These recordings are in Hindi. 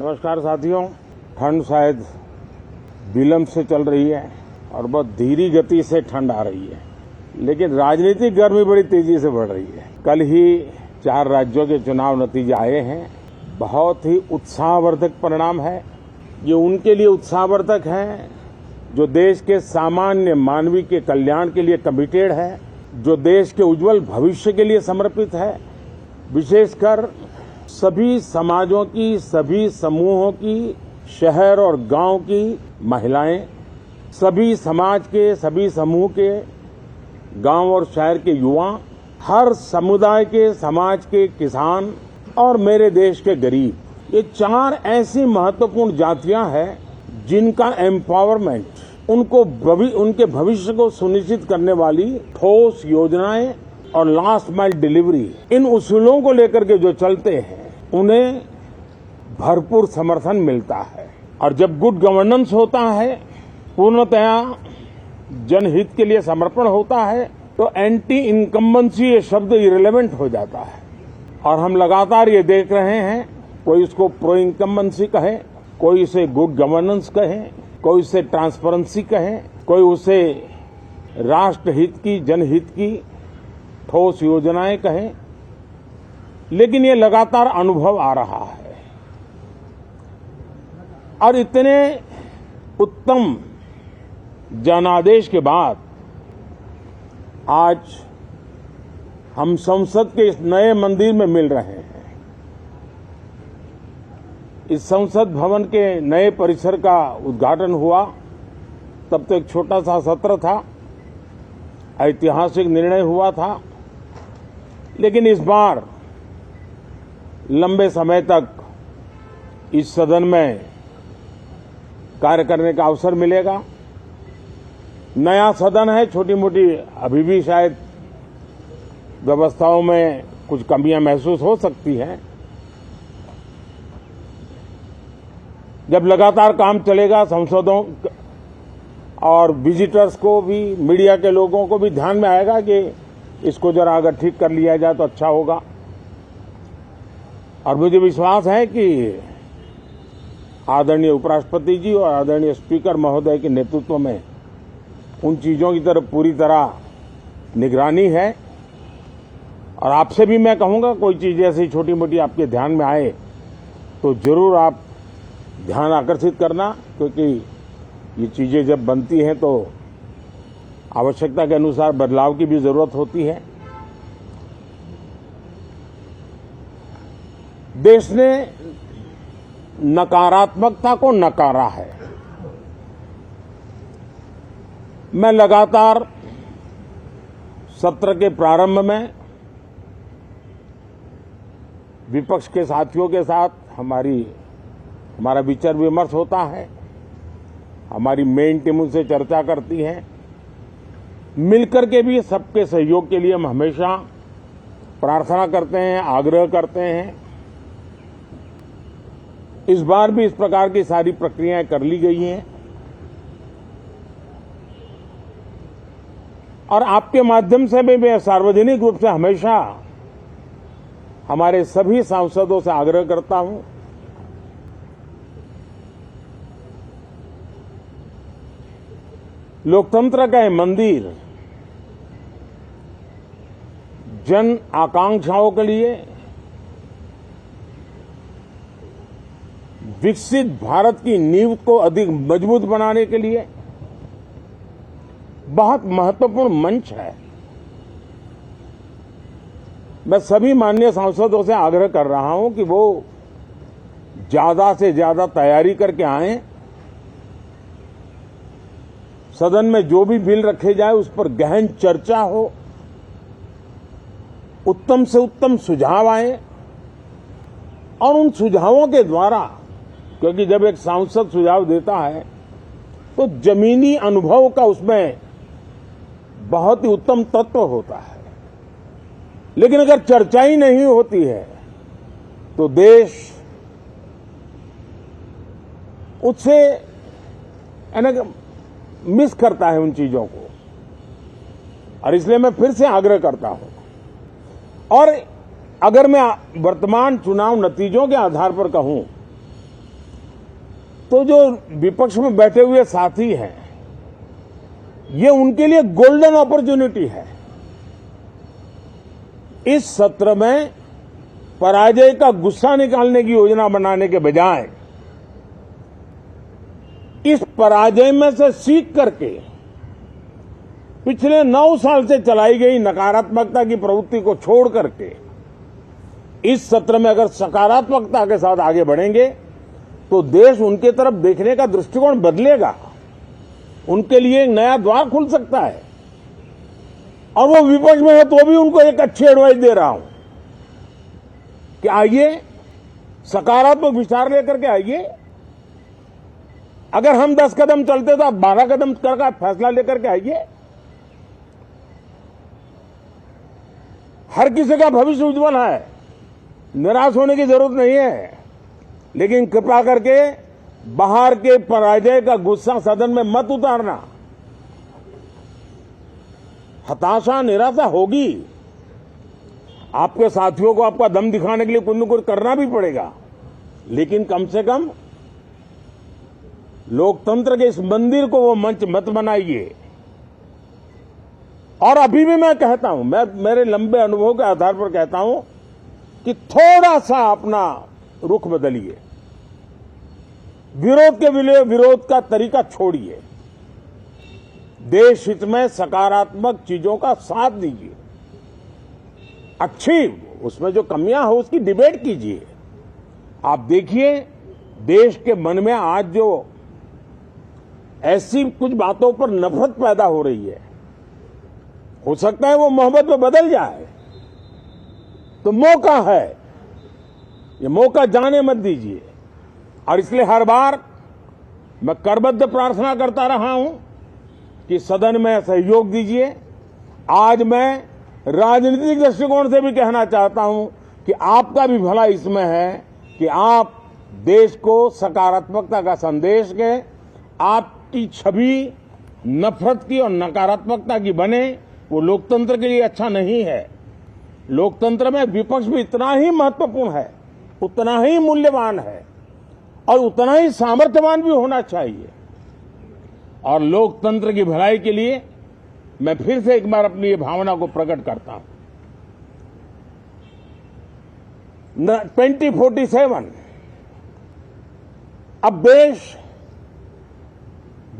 नमस्कार साथियों, ठंड शायद विलंब से चल रही है और बहुत धीमी गति से ठंड आ रही है, लेकिन राजनीतिक गर्मी बड़ी तेजी से बढ़ रही है। कल ही 4 राज्यों के चुनाव नतीजे आए हैं। बहुत ही उत्साहवर्धक परिणाम है। ये उनके लिए उत्साहवर्धक है जो देश के सामान्य मानवी के कल्याण के लिए कमिटेड है, जो देश के उज्जवल भविष्य के लिए समर्पित है। विशेषकर सभी समाजों की, सभी समूहों की, शहर और गांव की महिलाएं, सभी समाज के, सभी समूह के, गांव और शहर के युवा, हर समुदाय के, समाज के किसान और मेरे देश के गरीब, ये 4 ऐसी महत्वपूर्ण जातियां हैं जिनका एम्पावरमेंट उनके भविष्य को सुनिश्चित करने वाली ठोस योजनाएं और लास्ट माइल डिलीवरी, इन उसूलों को लेकर के जो चलते हैं उन्हें भरपूर समर्थन मिलता है। और जब गुड गवर्नेंस होता है, पूर्णतया जनहित के लिए समर्पण होता है, तो एंटी इनकम्बेंसी ये शब्द इरेलेवेंट हो जाता है। और हम लगातार ये देख रहे हैं, कोई इसको प्रो इनकम्बेंसी कहे, कोई इसे गुड गवर्नेंस कहे, कोई इसे ट्रांसपेरेंसी कहे, कोई उसे राष्ट्रहित की, जनहित की ठोस योजनाएं कहें, लेकिन ये लगातार अनुभव आ रहा है। और इतने उत्तम जनादेश के बाद आज हम संसद के इस नए मंदिर में मिल रहे हैं। इस संसद भवन के नए परिसर का उद्घाटन हुआ, तब तो एक छोटा सा सत्र था, ऐतिहासिक निर्णय हुआ था, लेकिन इस बार लंबे समय तक इस सदन में कार्य करने का अवसर मिलेगा। नया सदन है, छोटी मोटी अभी भी शायद व्यवस्थाओं में कुछ कमियां महसूस हो सकती हैं। जब लगातार काम चलेगा, सांसदों और विजिटर्स को भी, मीडिया के लोगों को भी ध्यान में आएगा कि इसको जरा अगर ठीक कर लिया जाए तो अच्छा होगा। और मुझे विश्वास है कि आदरणीय उपराष्ट्रपति जी और आदरणीय स्पीकर महोदय के नेतृत्व में उन चीजों की तरफ पूरी तरह निगरानी है। और आपसे भी मैं कहूंगा, कोई चीज ऐसी छोटी मोटी आपके ध्यान में आए तो जरूर आप ध्यान आकर्षित करना, क्योंकि ये चीजें जब बनती हैं तो आवश्यकता के अनुसार बदलाव की भी जरूरत होती है। देश ने नकारात्मकता को नकारा है। मैं लगातार सत्र के प्रारंभ में विपक्ष के साथियों के साथ हमारा विचार विमर्श होता है, हमारी मेन टीम उनसे चर्चा करती है। मिलकर के भी सबके सहयोग के लिए हम हमेशा प्रार्थना करते हैं, आग्रह करते हैं। इस बार भी इस प्रकार की सारी प्रक्रियाएं कर ली गई हैं और आपके माध्यम से भी मैं सार्वजनिक रूप से हमेशा हमारे सभी सांसदों से आग्रह करता हूं, लोकतंत्र का यह मंदिर जन आकांक्षाओं के लिए, विकसित भारत की नींव को अधिक मजबूत बनाने के लिए बहुत महत्वपूर्ण मंच है। मैं सभी माननीय सांसदों से आग्रह कर रहा हूं कि वो ज्यादा से ज्यादा तैयारी करके आएं। सदन में जो भी बिल रखे जाए उस पर गहन चर्चा हो, उत्तम से उत्तम सुझाव आए और उन सुझावों के द्वारा, क्योंकि जब एक सांसद सुझाव देता है तो जमीनी अनुभव का उसमें बहुत ही उत्तम तत्व होता है, लेकिन अगर चर्चा ही नहीं होती है तो देश उससे मिस करता है उन चीजों को। और इसलिए मैं फिर से आग्रह करता हूं, और अगर मैं वर्तमान चुनाव नतीजों के आधार पर कहूं तो जो विपक्ष में बैठे हुए साथी हैं, ये उनके लिए गोल्डन अपॉर्चुनिटी है। इस सत्र में पराजय का गुस्सा निकालने की योजना बनाने के बजाय इस पराजय में से सीख करके पिछले 9 साल से चलाई गई नकारात्मकता की प्रवृत्ति को छोड़ करके इस सत्र में अगर सकारात्मकता के साथ आगे बढ़ेंगे तो देश उनके तरफ देखने का दृष्टिकोण बदलेगा, उनके लिए एक नया द्वार खुल सकता है। और वो विपक्ष में है तो भी उनको एक अच्छी एडवाइस दे रहा हूं कि आइए, सकारात्मक विचार लेकर के आइए। अगर हम 10 कदम चलते तो आप 12 कदम करके फैसला लेकर के आइए। हर किसी का भविष्य उज्जवल है, निराश होने की जरूरत नहीं है, लेकिन कृपा करके बाहर के पराजय का गुस्सा सदन में मत उतारना। हताशा, निराशा होगी, आपके साथियों को आपका दम दिखाने के लिए कुछ न कुछ करना भी पड़ेगा, लेकिन कम से कम लोकतंत्र के इस मंदिर को वो मंच मत बनाइए। और अभी भी मैं कहता हूं, मैं मेरे लंबे अनुभव के आधार पर कहता हूं कि थोड़ा सा अपना रुख बदलिए, विरोध के विरोध का तरीका छोड़िए, देश हित में सकारात्मक चीजों का साथ दीजिए, अच्छी उसमें जो कमियां हो उसकी डिबेट कीजिए। आप देखिए देश के मन में आज जो ऐसी कुछ बातों पर नफरत पैदा हो रही है, हो सकता है वो मोहब्बत में बदल जाए, तो मौका है, ये मौका जाने मत दीजिए। और इसलिए हर बार मैं करबद्ध प्रार्थना करता रहा हूं कि सदन में सहयोग दीजिए। आज मैं राजनीतिक दृष्टिकोण से भी कहना चाहता हूं कि आपका भी भला इसमें है कि आप देश को सकारात्मकता का संदेश दें, आपकी छवि नफरत की और नकारात्मकता की बने, वो लोकतंत्र के लिए अच्छा नहीं है। लोकतंत्र में विपक्ष भी इतना ही महत्वपूर्ण है, उतना ही मूल्यवान है और उतना ही सामर्थ्यवान भी होना चाहिए। और लोकतंत्र की भलाई के लिए मैं फिर से एक बार अपनी ये भावना को प्रकट करता हूं। 2047 अब देश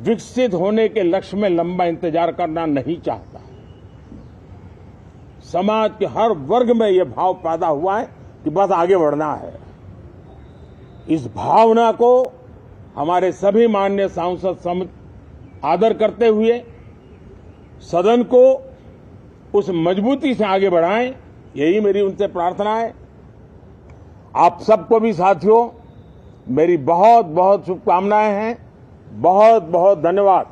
विकसित होने के लक्ष्य में लंबा इंतजार करना नहीं चाहता। समाज के हर वर्ग में यह भाव पैदा हुआ है कि बस आगे बढ़ना है। इस भावना को हमारे सभी माननीय सांसद आदर करते हुए सदन को उस मजबूती से आगे बढ़ाएं, यही मेरी उनसे प्रार्थना है। आप सबको भी साथियों मेरी बहुत बहुत शुभकामनाएं हैं। बहुत बहुत धन्यवाद।